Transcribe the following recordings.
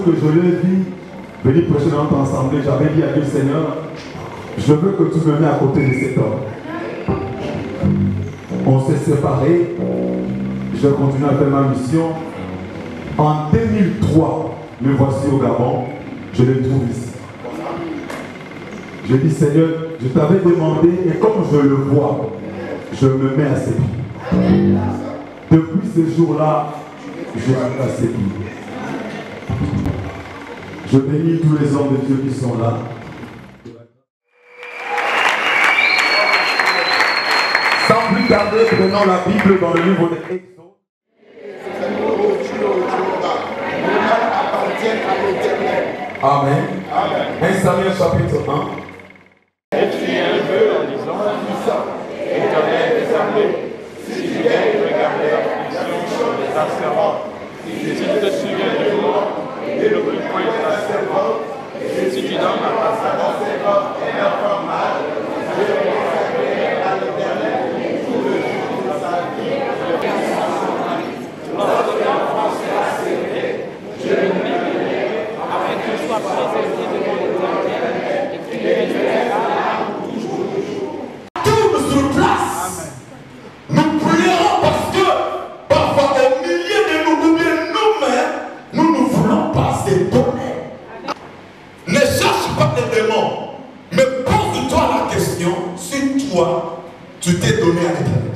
que je l'ai vu venir prêcher dans notre assemblée, j'avais dit à Dieu, Seigneur, je veux que tu me mets à côté de cet homme. On s'est séparés, je continue à faire ma mission. En 2003, me voici au Gabon, je le trouve ici. Je dis, Seigneur, je t'avais demandé, et comme je le vois, je me mets à ses pieds. Depuis ce jour-là, je suis à ses pieds. Je bénis tous les hommes de Dieu qui sont là. Sans plus tarder, prenons la Bible dans le livre de Exode. Amen. 1 Samuel chapitre 1. Et tu un peu en disant, Éternel des armées, si tu viens regarder l'affliction de ta servante, si tu te souviens de moi et le point de ta servante, si tu donnes à ta servante et un enfant mal, je vais consacrer à l'Éternel tout le jour de sa vie. Lorsque l'enfant sera serré, je le mènerai afin qu'il soit présenté devant l'Éternel et qu'il restera là toujours. Tourne sur place. Nous prions parce que parfois au milieu de nous, ou bien nous-mêmes, nous ne voulons pas se donner. Ne cherche pas les démons, mais pose-toi la question si toi, tu t'es donné à l'Éternel.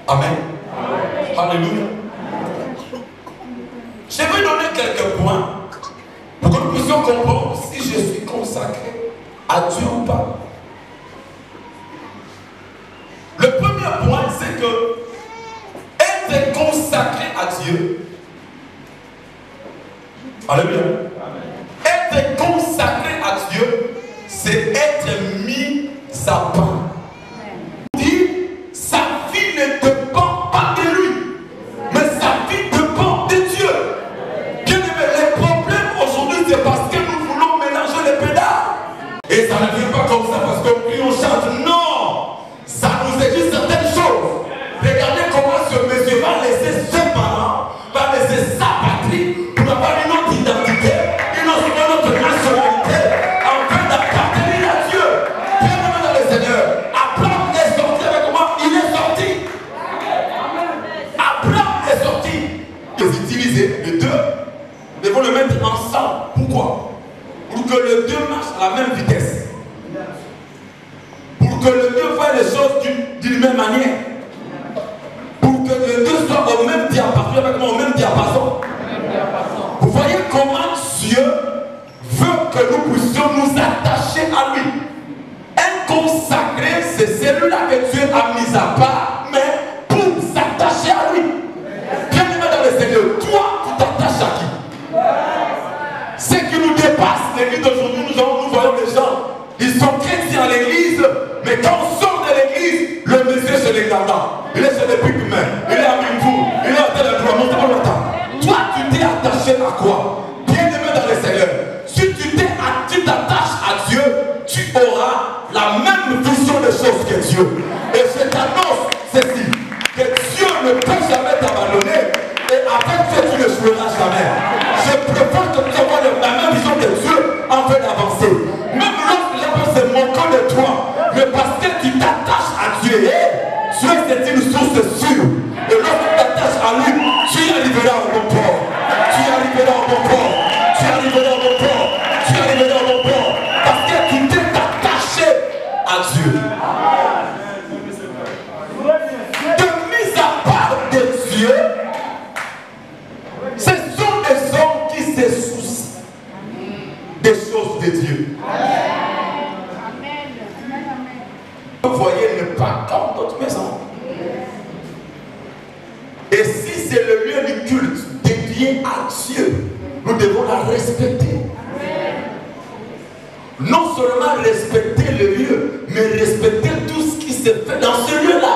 Amen. Alléluia. Je vais donner quelques points pour que nous puissions comprendre si je suis consacré à Dieu ou pas. Le premier point, c'est que être consacré à Dieu. Alléluia. Être consacré à Dieu, c'est être mis à part. Sa vie ne dépend pas de lui, mais sa vie dépend de Dieu. Bien aimé, les problèmes aujourd'hui, c'est parce que nous voulons mélanger les pédales. Et ça ne vient pas comme ça parce qu'on crie, on chante. Non, ça nous exige certaines choses. Regardez comment ce monsieur va laisser ses parents, va laisser sa patrie pour avoir une autre identité, une autre nationalité, afin d'appartenir à Dieu. Bien aimé dans le Seigneur, Abraham est sorti avec comment il est sorti. Abraham est sorti. Les utiliser, les deux, ils vont le mettre ensemble. Pourquoi? Pour que les deux marchent à la même vitesse. Pour que les deux fassent les choses d'une même manière. Pour que les deux soient au même diapason, avec moi, au même diapason. Vous voyez comment Dieu veut que nous puissions nous attacher à lui. Un consacré, c'est celui-là que Dieu a mis à part, mais pour s'attacher à lui. Bien aimé dans le Seigneur, toi, tu t'attaches à qui? Ce qui nous dépasse, l'église d'aujourd'hui, nous voyons des gens, ils sont chrétiens à l'église, mais quand on sort de l'église, le monsieur c'est l'ingardant. Il est chez les pygmées, il est à Mimfou, il est à tel endroit, monte pas longtemps. Toi, tu t'es attaché à quoi? Bien aimé dans le Seigneur, si tu t'attaches à Dieu, tu auras la même vision des choses que Dieu. Et je t'annonce ceci, que Dieu ne peut jamais t'abandonner, et avec Dieu tu ne joueras jamais. Je préfère que tu aies la même vision que Dieu en fait d'avancer. Même lorsque les gens se moquent de toi, mais parce que tu t'attaches à Dieu, Dieu c'est une source sûre. Et lorsque tu t'attaches à lui, tu arriveras au bon port. Tu arriveras au bon port. Tu arriveras au bon port. Tu arriveras au bon port. Parce que tu t'es attaché à Dieu. De mise à part de Dieu, ce sont des hommes qui se soucient des choses de Dieu. Vous voyez le pas comme notre maison. Et si c'est le lieu du culte dédié à Dieu, nous devons la respecter. Non seulement respecter le lieu, mais respecter tout ce qui se fait dans ce lieu-là.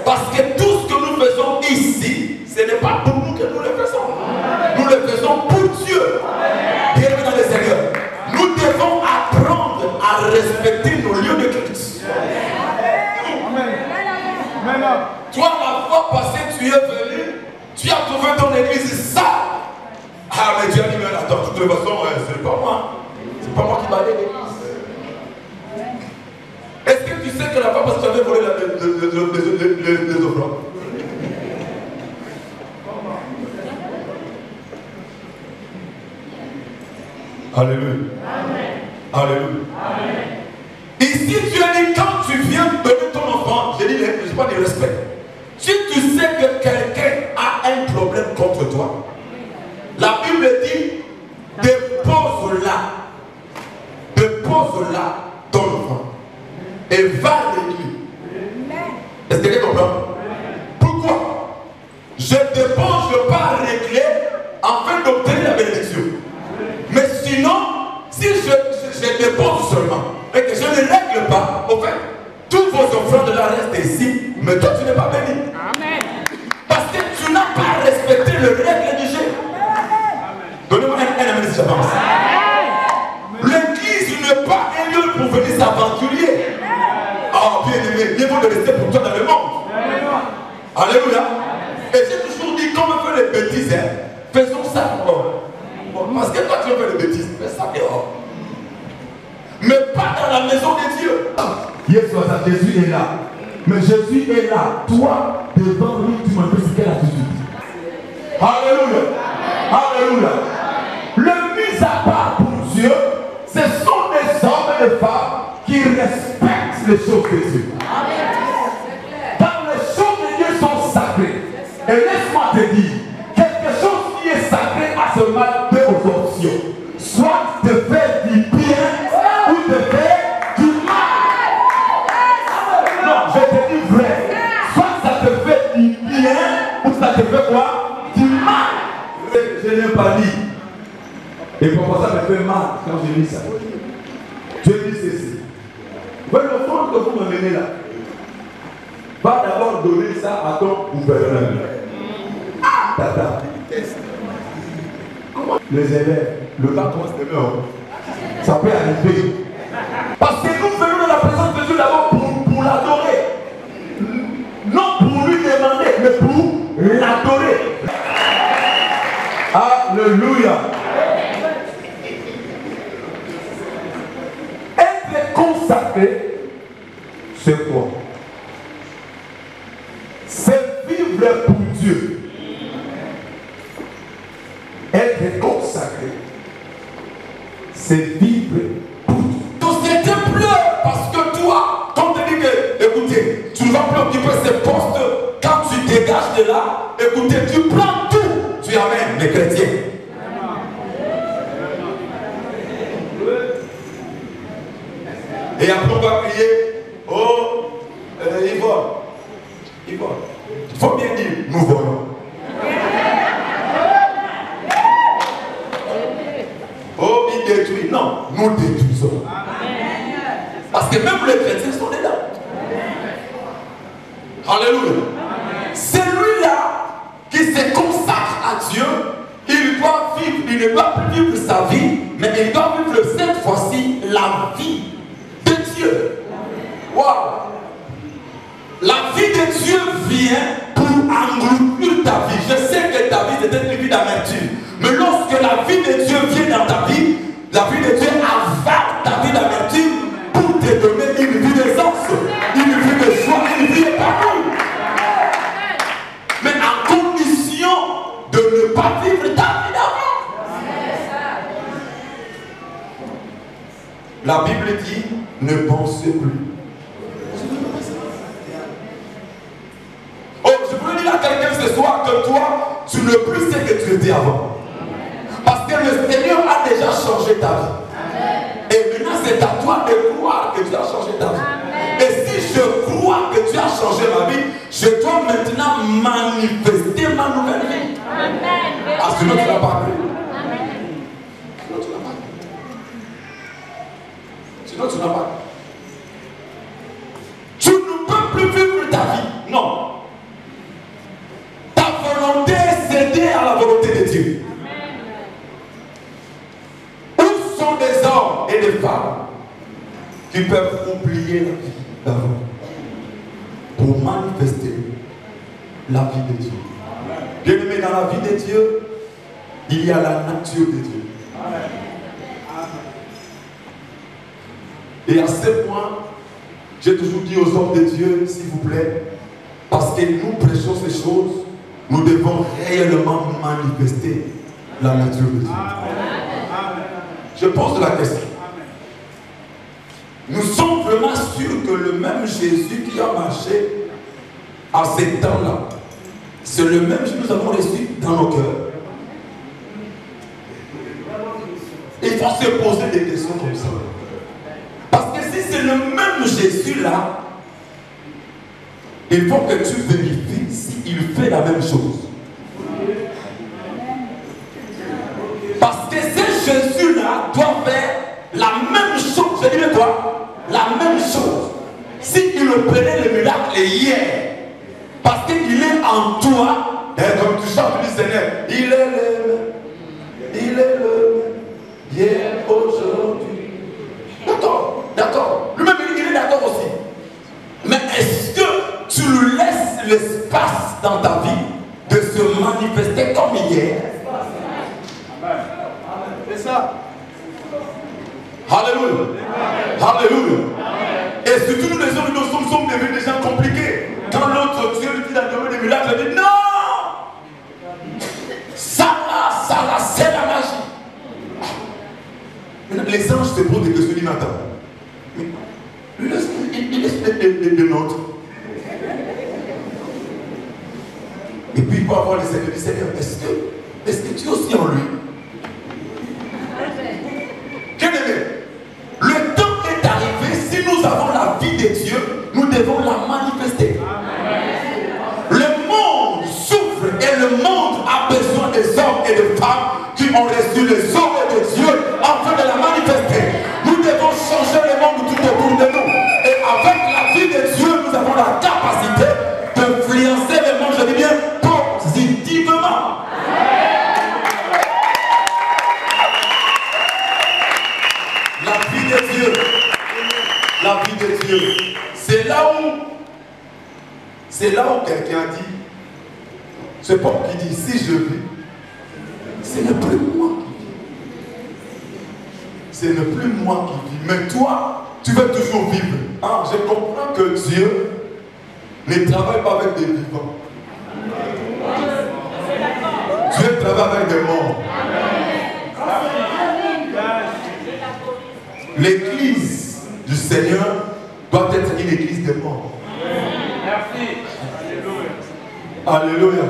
Parce que tout ce que nous faisons ici, ce n'est pas pour nous que nous le faisons. Nous le faisons pour Dieu. Bienvenue dans le Seigneur. Nous devons apprendre à respecter nos lieux de culte. Toi, la fois passée, tu es venu, Tu as trouvé ton église ça. Ah, mais Dieu a dit, mais attends, de toute façon, c'est pas moi. C'est pas moi qui m'a l'église. Est-ce que tu sais que la femme, parce que tu avais volé les offrandes? Alléluia. Amen. Alléluia. Amen. Ici, tu as dit, quand tu viens donner ton enfant, je dis, je ne sais pas du respect. Si tu sais que quelqu'un a un problème contre toi, la Bible dit, dépose-la ton enfant et va à l'église. Est-ce que tu comprends? Pourquoi? Je dépose, je pars régler afin d'obtenir la bénédiction. Mais sinon, si je dépose seulement et que je ne règle pas, au fait, tous vos offrandes là restent ici, mais toi tu n'es pas béni. Amen. Parce que tu n'as pas respecté le règle du jeu. Donnez-moi un amen si j'avance. L'église n'est pas un lieu pour venir s'aventurer. Oh bien aimé, il faut de rester pour toi dans le monde. Alléluia. Et j'ai toujours dit, comme on fait les bêtises, faisons ça. Parce que toi tu veux faire des bêtises, fais ça dehors. Mais pas dans la maison de Dieu. Jésus est là. Mais Jésus est là. Toi, devant lui, tu me dis quelle attitude. Alléluia. Alléluia. Le mis à part pour Dieu, ce sont des hommes et des femmes qui respectent les choses de Dieu. Car les choses de Dieu sont sacrées. Et laisse-moi te dire, quelque chose qui est sacré a seulement deux options. Soit de faire du bien ou de faire du mal. Non, je te dis vrai. Soit ça te fait du bien ou ça te fait quoi? Du mal. Je n'ai pas dit. Et pourquoi ça me fait mal quand je lis ça? Je dis ceci. Voilà le fond que vous me menez là. Va d'abord donner ça à ton gouverneur. Ah, tata. Les élèves, le temps commence de l'heure. Ça peut arriver. Parce que nous venons dans la présence de Dieu d'abord pour l'adorer. Non pour lui demander, mais pour l'adorer. Alléluia. Être consacré, c'est quoi? C'est vivre pour Dieu. Être consacré, c'est vivre pour Dieu. La société pleure parce que toi, quand on te dit que, écoutez, tu ne vas plus occuper ces postes, quand tu dégages de là, écoutez, tu prends tout, tu amènes les chrétiens. Et après on va crier, oh, il vole. Il vole. Il faut bien dire, nous volons. Oh, il détruit. Non, nous détruisons. Parce que même les chrétiens sont dedans. Alléluia. Celui-là qui se consacre à Dieu, il doit vivre, il ne doit plus vivre sa vie, mais il doit vivre cette fois-ci la vie de Dieu. Wow. La vie de Dieu vient pour engloutir ta vie. Je sais que ta vie c'était une vie d'amertume. Mais lorsque la vie de Dieu vient dans ta vie, la vie de Dieu avale ta vie d'amertume pour te donner une vie d'aisance, une vie de joie, une vie épanouie. Mais en condition de ne pas vivre ta vie d'avant. La Bible dit, ne pensez plus. Oh, je veux dire à quelqu'un ce soir que toi, tu ne plus sais que tu étais avant. Parce que le Seigneur a déjà changé ta vie. Et maintenant, c'est à toi de croire que tu as changé ta vie. Et si je crois que tu as changé ma vie, je dois maintenant manifester ma nouvelle vie. Parce que sinon, tu n'as pas cru. Sinon, tu n'as pas cru. Tu ne peux plus vivre ta vie. Non. Ta volonté est cédée à la volonté de Dieu. Où sont des hommes et des femmes qui peuvent oublier la vie d'avant pour manifester la vie de Dieu? Bien-aimé, dans la vie de Dieu, il y a la nature de Dieu. Et à ce point, j'ai toujours dit aux hommes de Dieu, s'il vous plaît, parce que nous prêchons ces choses, nous devons réellement manifester la nature de Dieu. Je pose la question. Nous sommes vraiment sûrs que le même Jésus qui a marché à ces temps-là, c'est le même Jésus que nous avons reçu dans nos cœurs. Il faut se poser des questions comme ça. Parce que si c'est le même Jésus-là, il faut que tu vérifies s'il fait la même chose. Parce que ce Jésus-là doit faire la même chose. Je dis quoi? La même chose. S'il opérait le miracle hier, parce qu'il est en toi, et comme tu chantes, tu dis Seigneur, il est le même, hier, aujourd'hui. D'accord, d'accord. Lui-même, il est d'accord aussi. Mais est-ce que tu lui laisses l'espace dans ta vie de se manifester comme hier? C'est ça. Alléluia. Alléluia. Et surtout nous les hommes, nous sommes devenus des gens compliqués. Quand l'autre Dieu lui dit dans le domaine des miracles, il dit non. Ça là, c'est la magie. Maintenant, les anges se posent des questions, ils m'attendent. Il laisse les nôtres. Et puis il peut avoir les Seigneurs du Seigneur. Est-ce que tu es aussi en lui? Bien-aimé, le temps est arrivé, si nous avons la vie de Dieu, nous devons la manifester. Le monde souffre et le monde a besoin des hommes et des femmes qui ont reçu les ordres de Dieu afin de la manifester. Nous devons changer le monde tout autour de nous. Et avec la vie de Dieu, nous avons la capacité d'influencer le monde, je dis bien, positivement. La vie de Dieu, la vie de Dieu, c'est là où quelqu'un dit, c'est Paul qui dit, si je vis, ce n'est plus moi qui vis. Ce n'est plus moi qui vis. Mais toi, tu veux toujours vivre. Ah, je comprends que Dieu ne travaille pas avec des vivants. Dieu travaille avec des morts. L'église du Seigneur doit être une église des morts. Merci. Alléluia. Alléluia.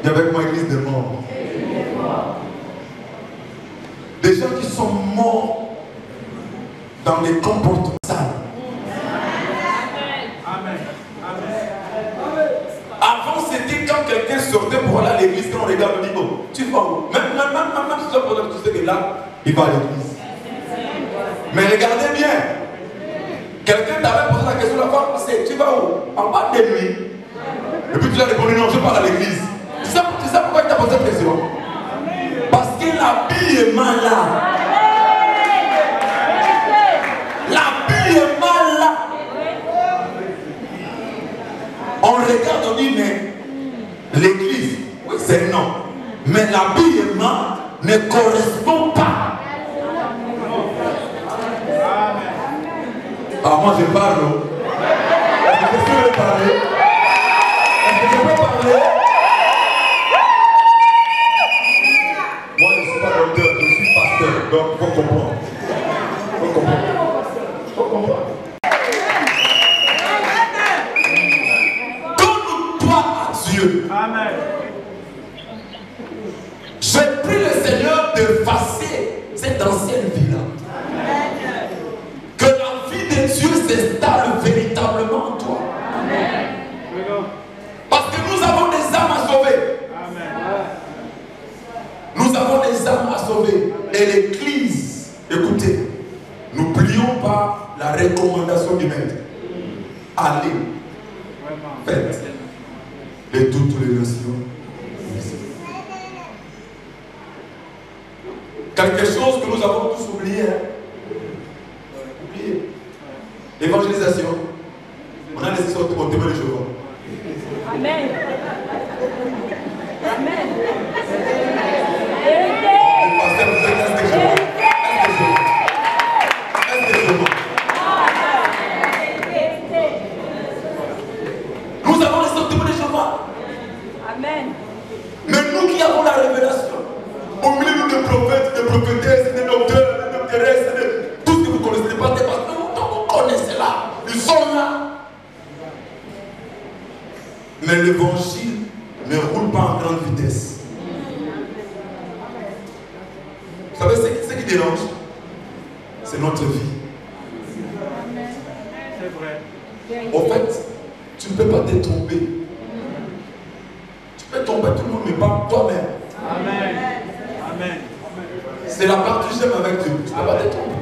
Dis avec moi, église des morts. Des gens qui sont morts dans des comportements sales. Amen. Avant, c'était quand quelqu'un sortait pour aller à l'église, quand on regarde, on dit, oh, tu vas où? Même si tu sais que là, il va à l'église. Mais regardez bien. Quelqu'un t'avait posé la question la fois passée, tu vas où? En bas de nuit. Et puis tu as répondu, non, je pars à l'église. Tu sais pourquoi il t'a posé cette question? Parce que l'habillement là. L'habillement là. On regarde, on dit, mais l'église, oui, c'est non. Mais l'habillement ne correspond pas. Ah, moi je parle. Est-ce que je peux parler? Est-ce que je peux parler? Moi je ne suis pas docteur, je suis pasteur. Donc il faut comprendre. Il faut comprendre. Il faut comprendre. Donne-toi à Dieu. Amen. Je prie le Seigneur d'effacer cette ancienne vie-là. Que la vie de Dieu s'installe véritablement en toi. Amen. Parce que nous avons des âmes à sauver. Amen. Nous avons des âmes à sauver. Et l'église, écoutez, n'oublions pas la recommandation du maître. Allez, faites de toutes les nations. Quelque chose que nous avons tous oublié. Oublié. L'évangélisation. On a laissé sortir au témoin de Jéhovah. Amen. Nous avons les sentiments de Jéhovah. Amen. Mais nous qui avons la révélation, au milieu de prophètes, de prophétesses, de docteurs, de doctoresses, de tout ce que vous connaissez, des pasteurs, vous connaissez là. Ils sont là. Mais l'évangile ne roule pas en grande vitesse. Vous savez ce qui dérange? C'est notre vie. C'est vrai. En fait, tu ne peux pas te tromper. Tu peux tomber tout le monde, mais pas toi-même. Amen. Amen. C'est la partie j'aime avec Dieu. Tu ne peux pas te tromper.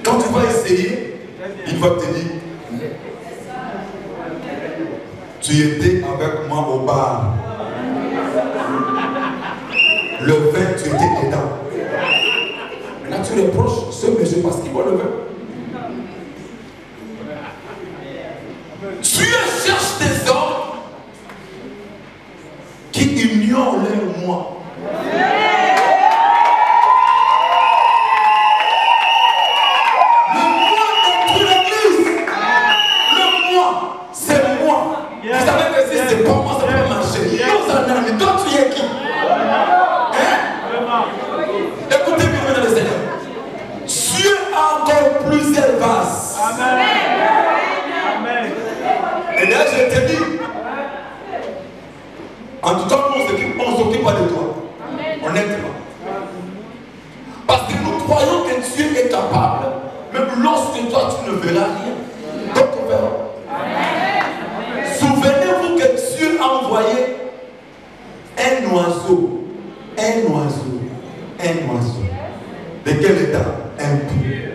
Quand tu vas essayer, il va te dire, tu étais avec moi au bar. Le vin, tu étais dedans. Maintenant, tu reproches ce monsieur parce qu'il boit le vin. Dieu cherche des hommes qui ignorent leur moi. Le moi détruit l'église. Le moi, c'est moi. Vous savez que si c'est pas moi, ça peut marcher. Nous en avons. Toi, tu es qui? Écoutez bien, mesdames et seigneurs. Dieu a encore plusieurs vases. Amen. Amen. Et là, je te dis, en tout cas, on ne s'occupe pas de toi. Honnêtement. Parce que nous croyons que Dieu est capable, même lorsque toi, tu ne verras rien. D'autres verront. Souvenez-vous que Dieu a envoyé un oiseau. Un oiseau. Un oiseau. De quel état? Impur.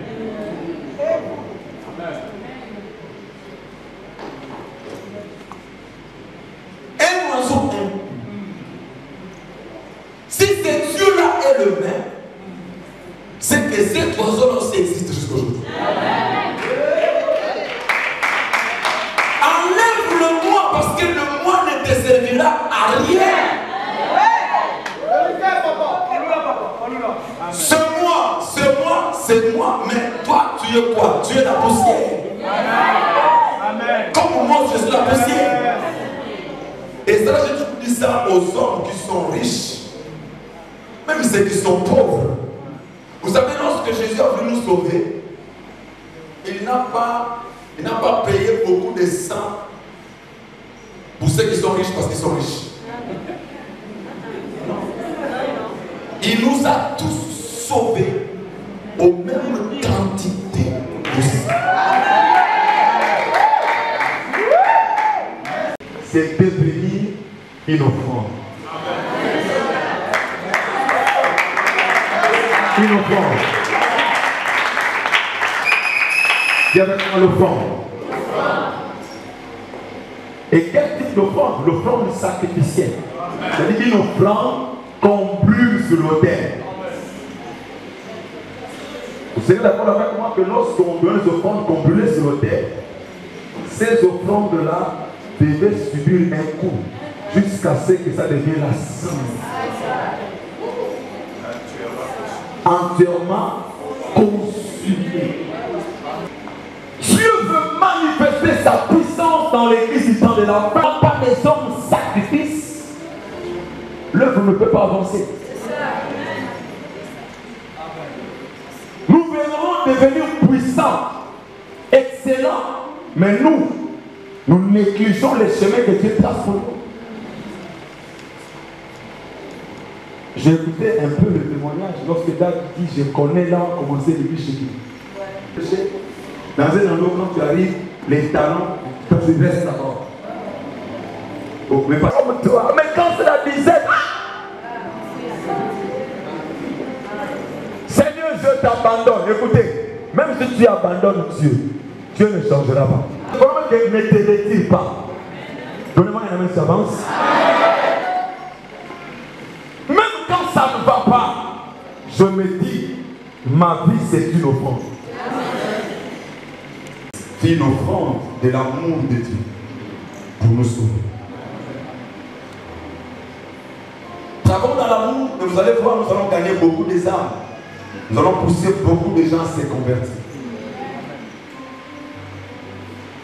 Un oiseau impur. Si cet Dieu-là est le même, c'est que cet oiseau-là aussi existe jusqu'aujourd'hui. Enlève le moi parce que le moi ne te servira à rien. C'est moi, mais toi, tu es quoi? Tu es la poussière. Amen. Comme moi, je suis la poussière. Et ça, j'ai toujours dit ça aux hommes qui sont riches, même ceux qui sont pauvres. Vous savez, lorsque Jésus a voulu nous sauver, il n'a pas payé beaucoup de sang pour ceux qui sont riches parce qu'ils sont riches. Il nous a tous sauvés aux mêmes quantités de sang. C'est devenir une offrande. Une offrande. Il y avait l'offrande. Et quel type d'offrande? L'offrande sacrificielle. C'est-à-dire une offrande qu'on brûle sur l'autel. Vous serez d'accord avec moi que lorsqu'on donne les offrandes qu'on brûlait sur l'autel, ces offrandes-là devaient subir un coup jusqu'à ce que ça devienne la cendre. Entièrement consumé. Dieu veut manifester sa puissance dans l'église du temps de la fin. Par des hommes sacrifices, l'œuvre ne peut pas avancer. Nous venons devenir puissants, excellents, mais nous négligeons les chemins que Dieu trace pour nous. J'ai écouté un peu le témoignage lorsque David dit je connais là où commencer l'église chez lui. Dans un endroit, quand tu arrives, les talents, tu restes là-bas. Oh, mais pas comme toi, mais quand c'est la dizaine, Seigneur, je t'abandonne. Écoutez, même si tu abandonnes Dieu, Dieu ne changera pas. Comment que ne te retire pas? Donnez-moi une main, ça avance. Même quand ça ne va pas, je me dis, ma vie c'est une offrande. C'est une offrande de l'amour de Dieu pour nous sauver. mais vous allez voir, nous allons gagner beaucoup des âmes. Nous allons pousser beaucoup de gens à se convertir.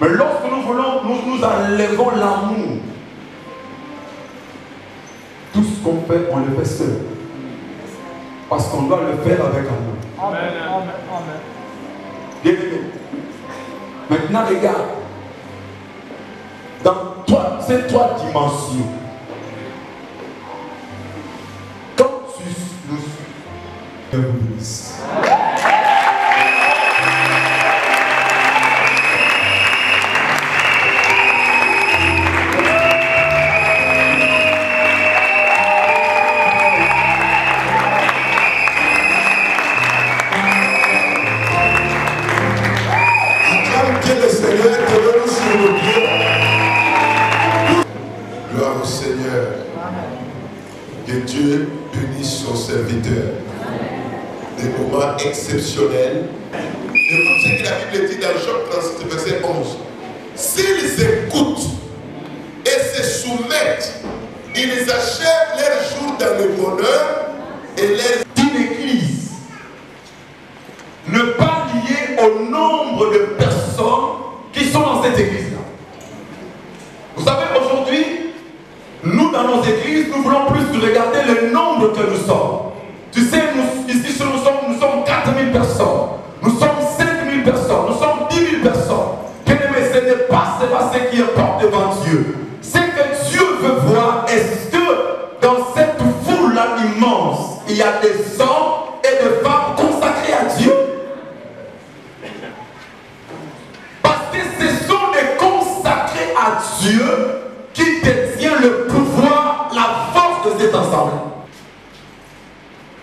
Mais lorsque nous enlevons l'amour, tout ce qu'on fait, on le fait seul. Parce qu'on doit le faire avec amour. Amen. Bien aimé. Maintenant, regarde. Dans ces trois dimensions, quand tu nous suis, gloire au Seigneur. Que Dieu bénisse son serviteur. Des moments exceptionnels. Écoute ce que la Bible dit dans Job 37, verset 11. S'ils écoutent et se soumettent, ils achèvent leur jour dans le bonheur et leur... Une église ne pas liée au nombre de personnes qui sont dans cette église-là. Vous savez, aujourd'hui, nous dans nos églises, nous voulons plus regarder le nombre que nous sommes. Tu sais, ici nous sommes 4000 personnes, nous sommes 5000 personnes, nous sommes 10 000 personnes. Mais ce n'est pas ce qui importe devant Dieu. Ce que Dieu veut voir, est-ce que dans cette foule-là immense, il y a des hommes et des femmes consacrés à Dieu? Parce que ce sont des consacrés à Dieu qui détient le pouvoir, la force de cet ensemble.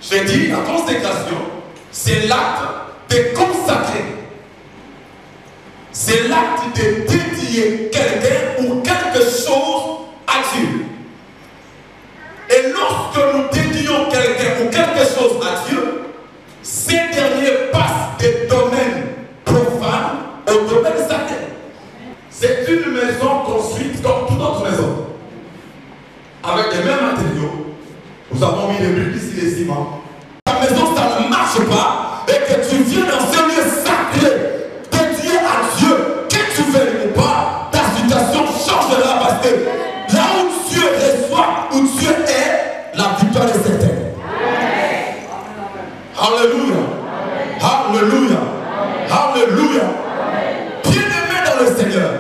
J'ai dit, la consécration, c'est l'acte de consacrer. C'est l'acte de dédier quelqu'un ou quelque chose à Dieu. Et lorsque nous dédions quelqu'un ou quelque chose à Dieu, ces derniers passent des domaines profanes au domaine sacré. C'est une maison construite comme toute autre maison, avec les mêmes matériaux. Nous avons mis les briques ici, les ciments. Ta maison, ça ne marche pas, et que tu viens dans ce lieu sacré, dédié à Dieu, que tu veuilles ou pas, ta situation changera parce que là où Dieu reçoit, où Dieu est, la victoire est certaine. Alléluia. Alléluia. Alléluia. Bien-aimés dans le Seigneur,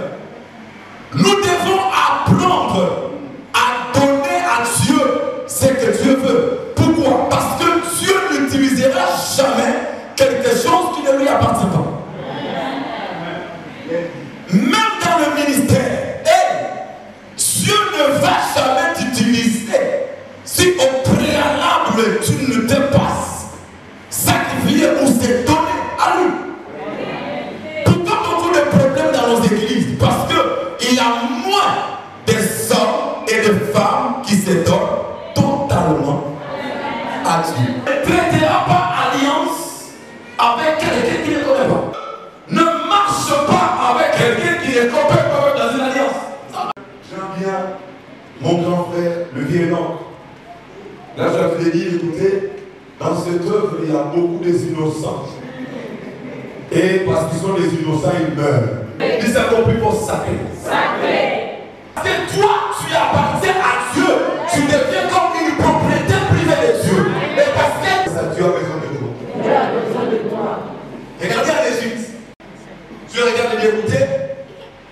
nous devons apprendre à donner à Dieu ce que Dieu veut. Pourquoi? Parce que Dieu n'utilisera jamais quelque chose qui ne lui appartient pas. Même dans le ministère, Dieu ne va jamais t'utiliser si au préalable tu ne t'es pas sacrifié ou s'est donné à lui. Pourquoi beaucoup de problèmes dans nos églises? Parce qu'il y a moins des hommes et de femmes qui se donnent totalement à Dieu. Ne prêtera pas alliance avec quelqu'un qui ne connaît pas. Ne marche pas avec quelqu'un qui est complètement dans une alliance. J'aime bien mon grand frère, le vieux oncle. Là, je lui ai dit, écoutez, dans cette œuvre, il y a beaucoup des innocents. Et parce qu'ils sont des innocents, ils meurent. Ils sont compris pour sacré. Parce que toi, tu appartiens à Dieu. Tu deviens comme une propriété privée de Dieu. Et parce que Dieu a besoin de toi. Dieu a besoin de toi. Regardez en Égypte. Dieu regarde et dit, écoutez,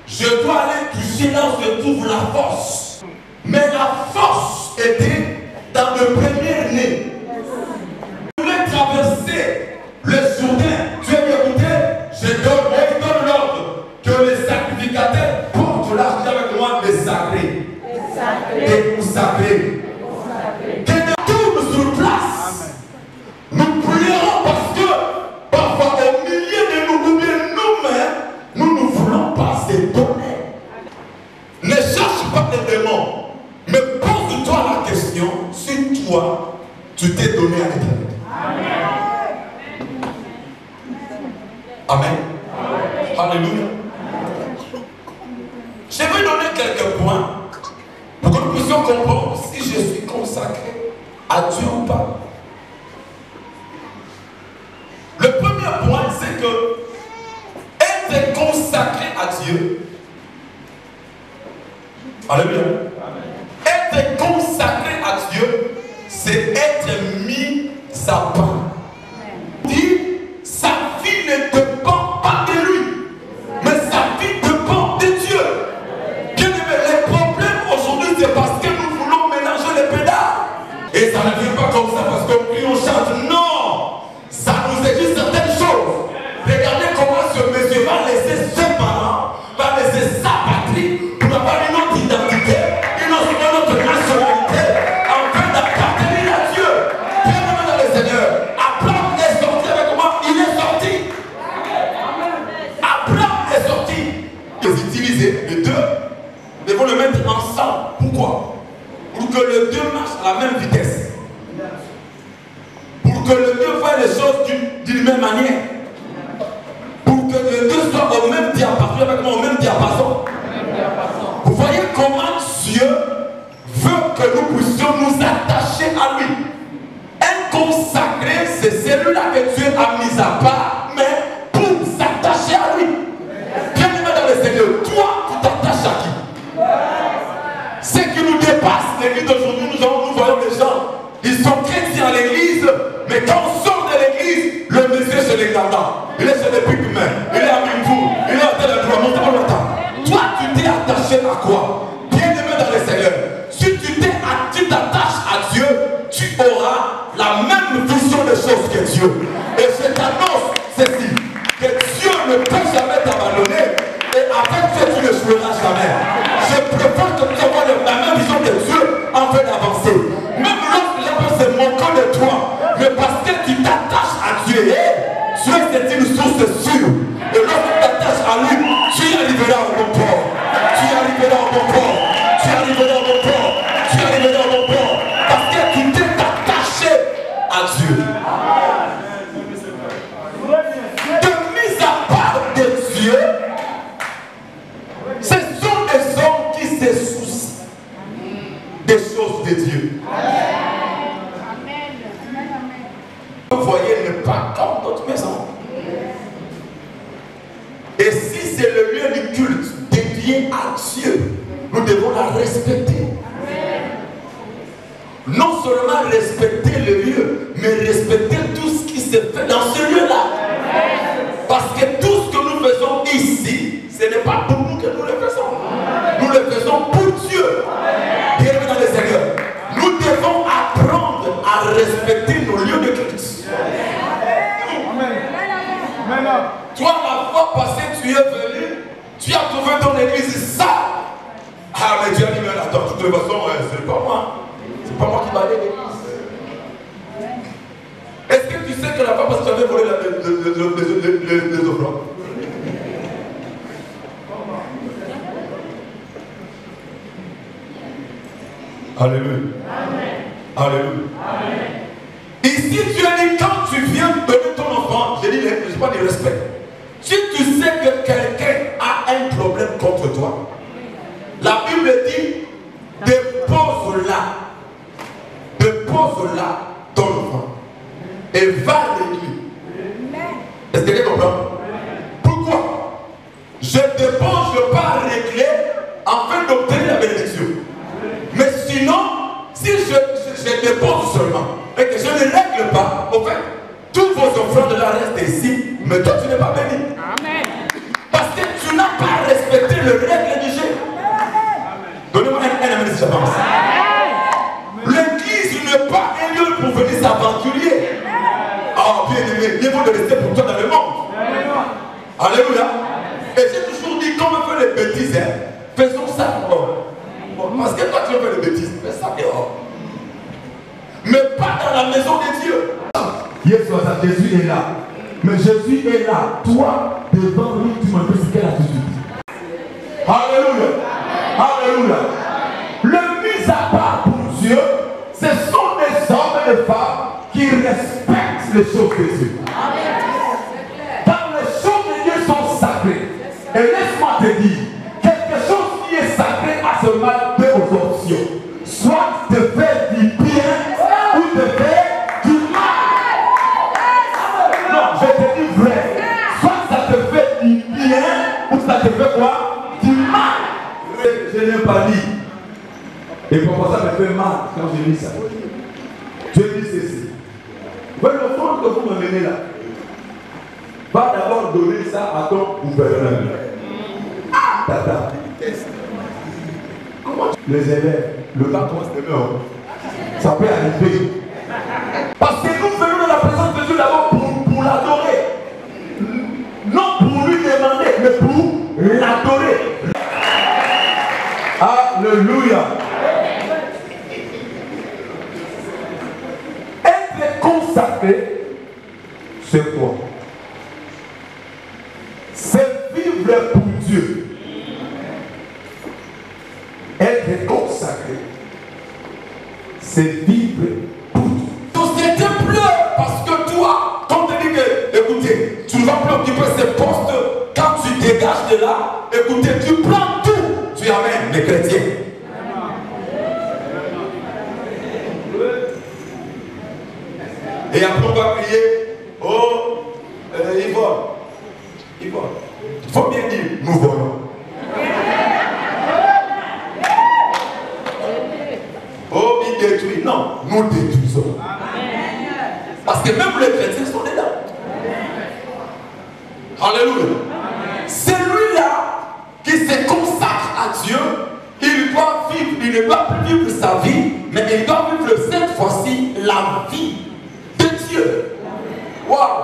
je dois aller toucher là où se trouve la force. Mais la force était dans le premier né. Tu voulais traverser le Jourdain. Dieu dit, écoutez, je donne l'ordre que les sacrificateurs portent l'arche avec moi, les sacrés. Les consacrés. Que nous tourne sur place. Nous prierons parce que parfois au milieu de nous, ou bien nous-mêmes, nous ne voulons pas se donner. Ne cherche pas les démons, mais pose-toi la question si toi, tu t'es donné à l'Éternel. Amen. Alléluia. Je vais donner quelques points pour que nous puissions comprendre si je suis consacré à Dieu ou pas? Le premier point, c'est que être consacré à Dieu, alléluia, être consacré à Dieu, c'est être mis à part. Dit, sa vie ne dépend pas de lui, mais sa vie dépend de Dieu. Bien aimé, les problèmes aujourd'hui, c'est parce que nous voulons mélanger les pédales. Et ça ne vient pas comme ça parce qu'on crie, on chante. Non, ça nous exige certaines choses. Regardez comment ce monsieur va laisser ses parents, va laisser sa patrie pour avoir une autre identité, une autre nationalité, afin d'appartenir à Dieu. Bien aimé dans le Seigneur, Abraham est sorti avec moi, il est sorti. Abraham est sorti. Les utiliser, les deux, ils vont le mettre ensemble. Pourquoi? Pour que les deux marchent à la même vitesse. Pour que les deux fassent les choses d'une même manière. Pour que les deux soient au même diapason, avec moi, au même diapason. Vous voyez comment Dieu veut que nous puissions nous attacher à lui. Un consacré, c'est celui-là que Dieu a mis à part, mais pour s'attacher à lui. Bien aimé dans le Seigneur, toi, tu t'attaches à qui? Ce qui nous dépasse, l'église d'aujourd'hui, nous voyons des gens, ils sont chrétiens à l'église, mais quand on sort de l'église, le monsieur c'est l'ingardant. Il est sur les pigments, il est à Mimfou, il est à tel endroit, monte pas longtemps. Toi, tu t'es attaché à quoi? Bien aimé dans le Seigneur, si tu t'attaches à Dieu, tu auras la même vision des choses que Dieu. Et je t'annonce ceci, que Dieu ne peut jamais t'abandonner, et avec Dieu, tu ne joueras jamais. Je préfère que tu aies la même vision que Dieu en fait d'avancer. Même lorsque les gens se moquent de toi, mais parce que tu t'attaches à Dieu, Dieu c'est une source sûre. Et lorsque tu t'attaches à lui, tu arriveras au bon port. Tu arriveras au bon port. Tu arriveras au bon port. Tu arriveras au bon port. Parce que tu t'es attaché à Dieu. De mise à part de Dieu, ce sont des hommes qui se soucient des choses de Dieu. Vous voyez, ne pas comme notre maison. Et si c'est le lieu du culte dédié à Dieu, nous devons la respecter. Non seulement respecter le lieu, mais respecter tout ce qui se fait dans ce lieu-là. Parce que tout ce que nous faisons ici, ce n'est pas pour nous que nous le faisons. Nous le faisons pour Dieu. Bienvenue dans le Seigneur. Nous devons apprendre à respecter nos lieux de culte. Toi, la fois passée, tu es venu, tu as trouvé ton église ça. Ah, mais Dieu a dit, mais attends, de toute façon, c'est pas moi. C'est pas moi qui balaye l'église. Est-ce que tu sais que la fois passée, tu avais volé les offrandes? Alléluia. Alléluia. Ici, tu as dit, quand tu viens donner ton enfant, je dis, je parle du respect. Si tu sais que quelqu'un a un problème contre toi, la Bible dit, dépose-la ton enfant et va à l'église. Est-ce que tu comprends? Pourquoi? Je dépose, je pas régler afin d'obtenir la bénédiction. Mais sinon, si je dépose seulement et que je ne règle pas, au fait, tous vos offrandes là restent ici, mais toi tu n'es pas béni. Amen. Parce que tu n'as pas respecté le règle du jeu. Donnez-moi un amen si j'avance. L'église n'est pas un lieu pour venir s'aventurer. Ah, bien aimé, il faut de rester pour toi dans le monde. Alléluia. Et j'ai toujours dit, quand on fait les bêtises, faisons ça dehors. Parce que toi tu veux faire les bêtises, fais ça dehors. Mais pas dans la maison de Dieu. Jésus est là. Mais Jésus est là. Toi, devant lui, tu m'as fait quelle attitude? Alléluia. Alléluia. Le mis à part pour Dieu, ce sont des hommes et des femmes qui respectent les choses de Dieu. Quand les choses de Dieu sont sacrées, et laisse-moi te dire, quelque chose qui est sacré a seulement deux options. Soit te faire du bien ou Et parfois ça me fait mal quand je lis ça. Dieu dit ceci. Votre l'offrande que vous me menez là, va d'abord donner ça à ton gouverneur. Ah, tata. Comment les élèves, le gars commence à aimer. Ça peut arriver. Parce que nous venons dans la présence de Dieu d'abord pour l'adorer. Non pour lui demander, mais pour l'adorer. Alléluia. Être consacré, c'est quoi? C'est vivre pour Dieu. Être consacré, c'est vivre pour Dieu. La société pleure parce que toi, quand tu dis que, écoutez, tu ne vas plus occuper ces postes, quand tu dégages de là, écoutez, tu prends tout, tu amènes les chrétiens. Et après on va crier, oh, il vole. Il vole. Il faut bien dire, nous volons. Oh, il détruit. Non, nous détruisons. Parce que même les chrétiens sont dedans. Alléluia. Celui-là qui se consacre à Dieu, il doit vivre, il ne doit plus vivre sa vie, mais il doit vivre cette fois-ci la vie de Dieu. Waouh!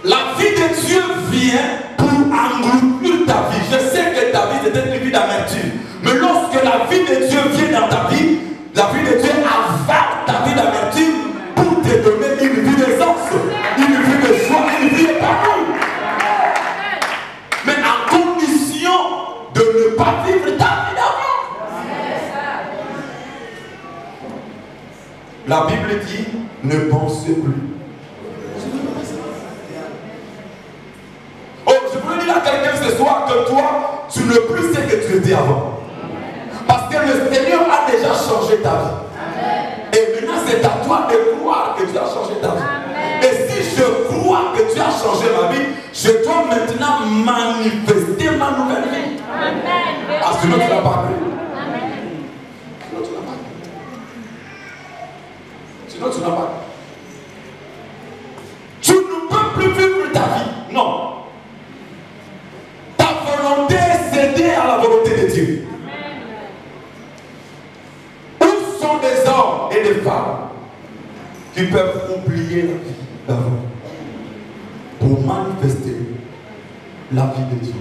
La vie de Dieu vient pour engloutir ta vie. Je sais que ta vie c'était une vie d'amertume. Mais lorsque la vie de Dieu vient dans ta vie, la vie de Dieu avale ta vie d'amertume pour te donner une vie d'aisance, une vie de joie, une vie épanouie. Mais à condition de ne pas vivre ta vie d'avant. La Bible dit, ne pensez plus. Oh, je voulais dire à quelqu'un ce soir que toi, tu ne plus sais que tu étais avant. Parce que le Seigneur a déjà changé ta vie. Et maintenant, c'est à toi de croire que tu as changé ta vie. Et si je crois que tu as changé ma vie, je dois maintenant manifester ma nouvelle vie. Ah, sinon tu n'as pas cru. Sinon tu n'as pas cru. Sinon tu n'as pas cru. Tu ne peux plus vivre ta vie. Non. Ta volonté est cédée à la volonté de Dieu. Des hommes et des femmes qui peuvent oublier la vie d'avant pour manifester la vie de Dieu.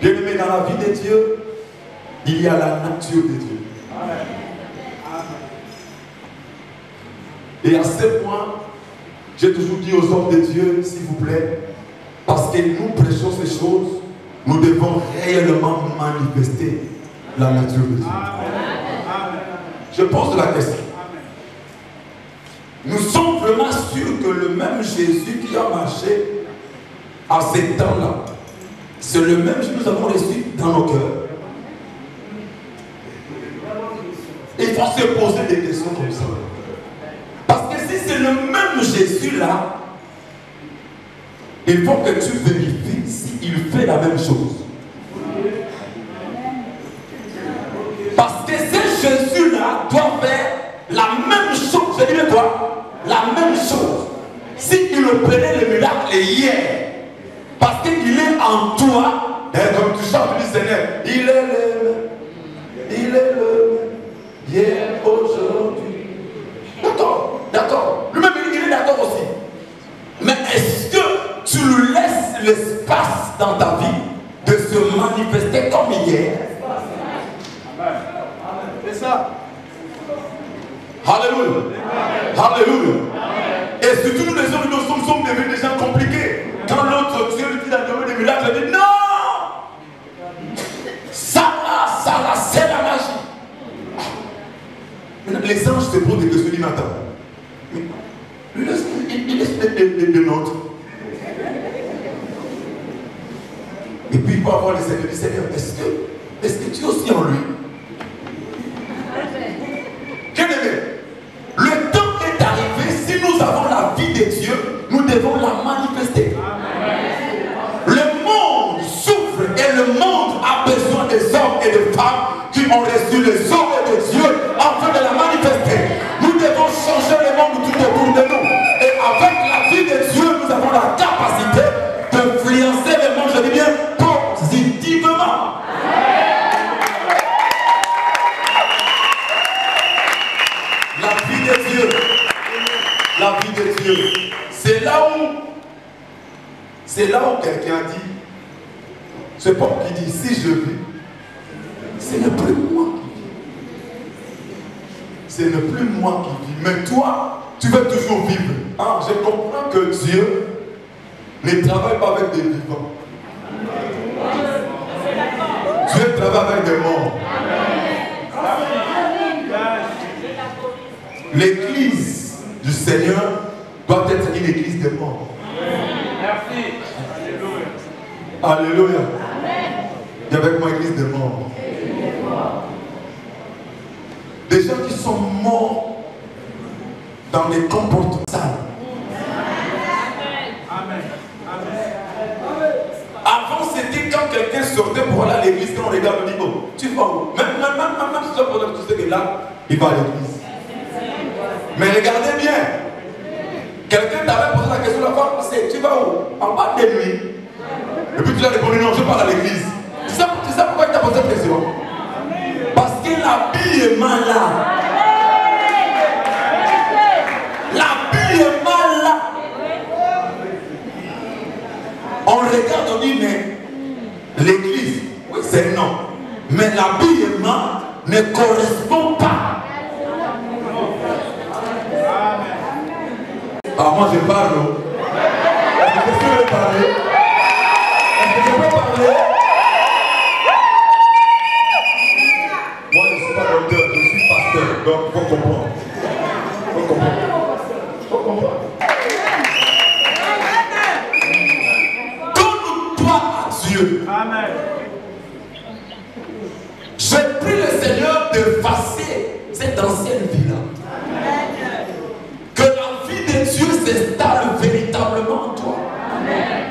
Bien aimé, dans la vie de Dieu, il y a la nature de Dieu. Et à ce point, j'ai toujours dit aux hommes de Dieu, s'il vous plaît, parce que nous prêchons ces choses, nous devons réellement manifester la nature de Dieu. Je pose la question. Nous sommes vraiment sûrs que le même Jésus qui a marché à ces temps-là, c'est le même que nous avons reçu dans nos cœurs. Il faut se poser des questions comme ça. Parce que si c'est le même Jésus-là, il faut que tu vérifies s'il fait la même chose. Parce que ce Jésus-là doit faire la même chose. Je dis quoi? La même chose. S'il opérait le miracle hier, parce qu'il est en toi, et comme tu chantes du Seigneur, il est le hier, aujourd'hui. D'accord, d'accord. Lui-même, il est d'accord aussi. Mais est-ce que tu lui laisses l'espace dans ta vie de se manifester comme hier? C'est ça. Alléluia. Alléluia. Et surtout nous les hommes, nous sommes devenus des gens compliqués. Quand l'autre Dieu lui dit d'adorer des miracles, il dit non. Ça là, c'est la magie. Maintenant, les anges se posent des questions du matin. Il laisse des nôtres. Et puis il peut avoir les Seigneurs du Seigneur. Est-ce que tu es aussi en lui? Bien-aimé, le temps est arrivé. Si nous avons la vie de Dieu, nous devons la manifester. Le monde souffre et le monde a besoin des hommes et des femmes qui qui ont reçu les œuvres de Dieu afin de la manifester. Nous devons changer le monde tout autour de nous. Et avec la vie de Dieu, nous avons la capacité d'influencer le monde, je dis bien, positivement. La vie de Dieu, la vie de Dieu, c'est là où quelqu'un dit, c'est Paul qui dit, si je vis, ce n'est plus moi qui vis. Ce n'est plus moi qui vis. Mais toi, tu veux toujours vivre. Ah, je comprends que Dieu ne travaille pas avec des vivants. Dieu travaille avec des morts. L'église du Seigneur doit être une église des morts. Merci. Alléluia. Et avec moi, église des morts. Des gens qui sont morts dans les comportements sales. Amen. Avant, c'était quand quelqu'un sortait pour aller à l'église, quand on regarde, on dit, oh, tu vas où? Même si tu sais que là, il va à l'église. Mais regardez bien. Quelqu'un t'avait posé la question la fois passée, tu vas où? En bas de nuit. Et puis tu as répondu, non, je pars à l'église. Tu sais pourquoi il t'a posé cette question? Parce que l'habillement là. L'habillement là. On regarde, on dit, mais l'église, oui, c'est non. Mais l'habillement ne correspond pas. Ah, moi je parle. Est-ce que je peux parler? Est-ce que je peux parler? Moi je ne suis pas docteur, je suis pasteur. Donc il faut comprendre. Il faut comprendre. Il faut comprendre. Donne-toi à Dieu. Amen. Je prie le Seigneur d'effacer cette ancienne vie-là. Que la vie de Dieu s'installe véritablement en toi. Amen.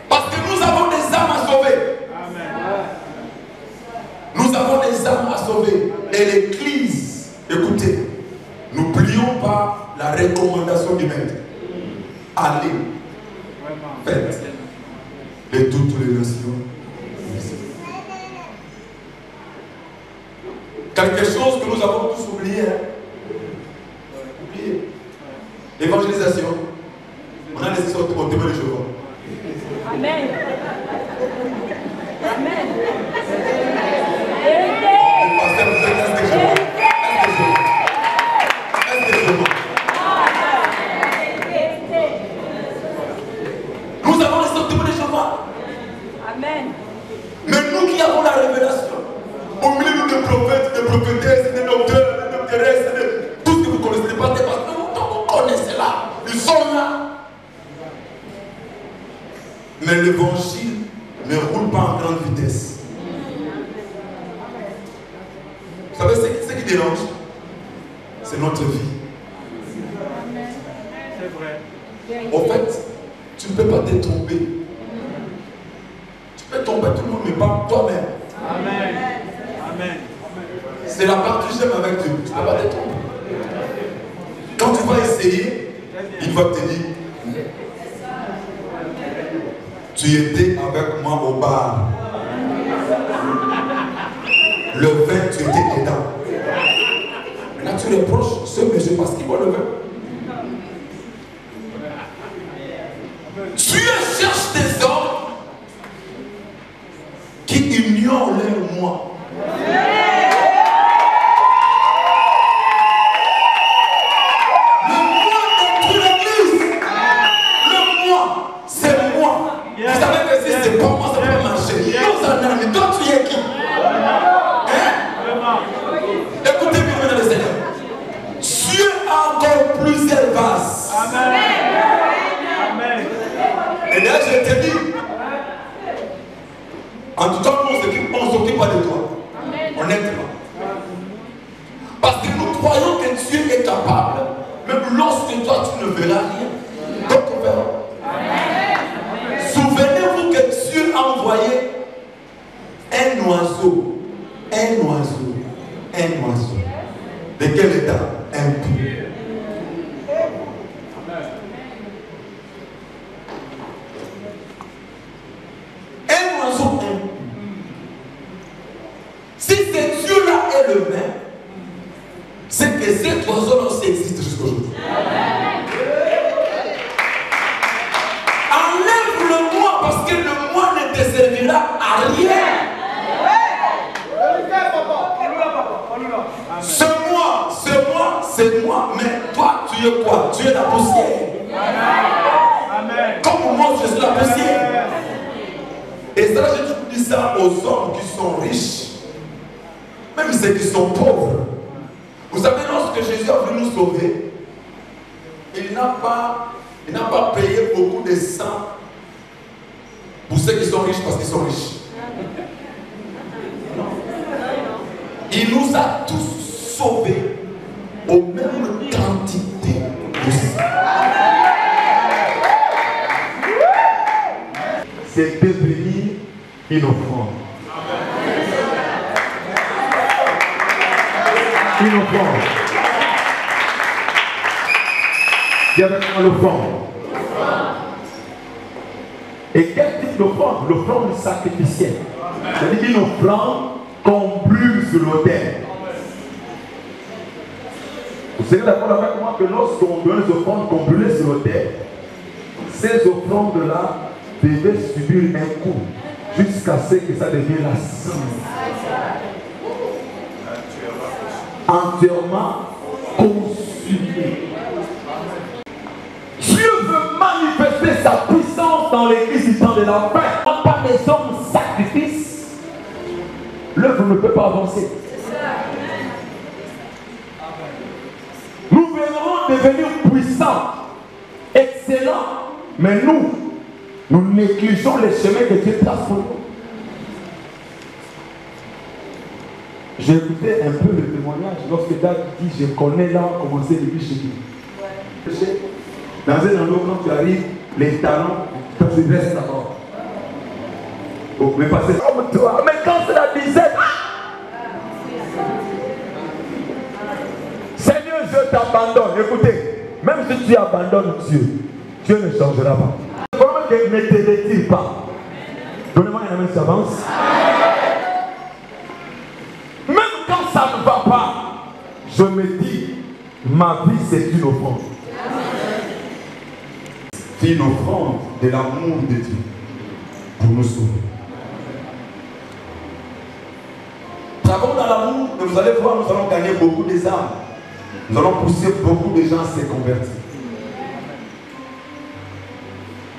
Parce que nous avons des âmes à sauver. Amen. Nous avons des âmes à sauver. Et l'Église, écoutez, n'oublions pas la recommandation du Maître. Allez, faites de toutes les nations. Quelque chose que nous avons tous oublié. Oublié. L'évangélisation. On a laissé sortir au témoin de Jéhovah. Amen. Amen. Le pasteur vous êtes est-ce que Jéhovah? Est-ce que Jéhovah? Nous avons laissé sortir de Jéhovah. Amen. Mais nous qui avons la révélation, au milieu de prophètes, de prophétesses, de docteurs, de doctoresses, de tout ce que vous connaissez, pas des pasteurs, vous connaissez là, ils sont là. Mais l'évangile ne roule pas en grande vitesse. Vous savez ce qui dérange? C'est notre vie. C'est vrai. En fait, tu ne peux pas te tromper. Tu peux tomber tout le monde, mais pas toi-même. Amen. Amen. C'est la partie j'aime avec Dieu. Tu ne peux pas te tromper. Quand tu vas essayer, il va te dire, tu étais avec moi au bar. Le vin, tu étais dedans. Maintenant, tu reproches ce monsieur parce qu'il boit le vin. Dieu cherche des hommes qui ignorent leur moi. Vous savez que si c'est pas moi, ça peut marcher. Mais toi, tu es qui? Hein? Écoutez bien maintenant le Seigneur. Dieu a encore plusieurs vases. Amen. Amen. Et là, je te dis, en tout cas, on ne s'occupe pas de toi. Honnêtement. Parce que nous croyons que Dieu est capable, même lorsque toi, tu ne verras rien. D'autres verront. Souvenez-vous que Dieu a envoyé un oiseau, un oiseau. De quel état? Impur. Un oiseau impur. Si cet Dieu-là est le même, c'est que cet oiseau-là aussi existe jusqu'aujourd'hui. Enlève le moi parce que le moi ne te servira à rien. C'est moi, mais toi tu es quoi? Tu es la poussière. Amen. Comme moi je suis la poussière. Et ça, je te dis ça aux hommes qui sont riches, même ceux qui sont pauvres. Vous savez, lorsque Jésus a voulu nous sauver, il n'a pas payé beaucoup de sang pour ceux qui sont riches parce qu'ils sont riches. Non. Il nous a tous sauvés aux mêmes quantités de sang. C'est devenir une offrande. Une offrande. Il y avait l'offrande. Et quel type d'offrande? L'offrande sacrificielle. C'est-à-dire une offrande qu'on brûle sur l'autel. Vous serez d'accord avec moi que lorsqu'on donne des offrandes qu'on brûlait sur l'autel, ces offrandes-là devaient subir un coup jusqu'à ce que ça devienne la cendre. Entièrement consumé. Dieu veut manifester sa puissance dans l'église du temps de la fin. Par les hommes sacrifices, l'œuvre ne peut pas avancer. Nous viendrons devenir puissants, excellents, mais nous négligeons les chemins que Dieu trace pour nous. J'ai écouté un peu le témoignage lorsque David dit je connais là commencer l'église chez lui. Dans un endroit, quand tu arrives, les talents, tu restes là-bas. Oh, mais pas c'est comme toi. Mais quand c'est la dizaine, Seigneur, je t'abandonne. Écoutez, même si tu abandonnes Dieu, Dieu ne changera pas. Comment que ne te retire pas? Donnez-moi une main, s'avance. Même quand ça ne va pas, je me dis, ma vie c'est une offrande. C'est une offrande de l'amour de Dieu pour nous sauver. Travaillons dans l'amour, et vous allez voir, nous allons gagner beaucoup des âmes. Nous allons pousser beaucoup de gens à se convertir.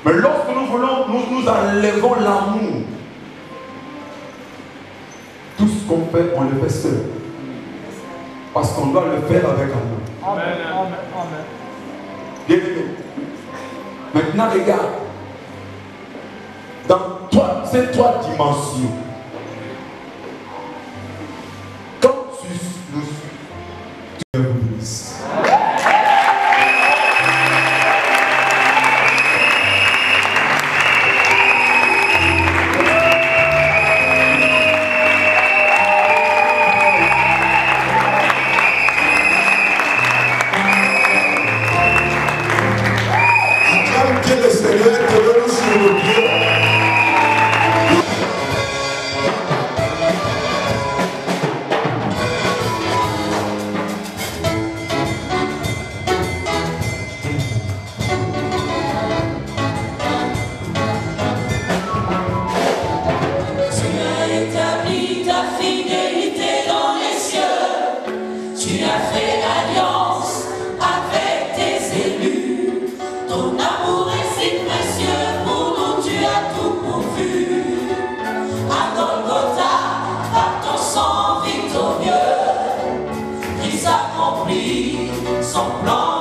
Mais lorsque nous voulons, nous enlevons l'amour. Tout ce qu'on fait, on le fait seul. Parce qu'on doit le faire avec amour. Amen. Amen. Bien aimé. Maintenant, regarde. Dans ces trois dimensions, quand tu es Son plan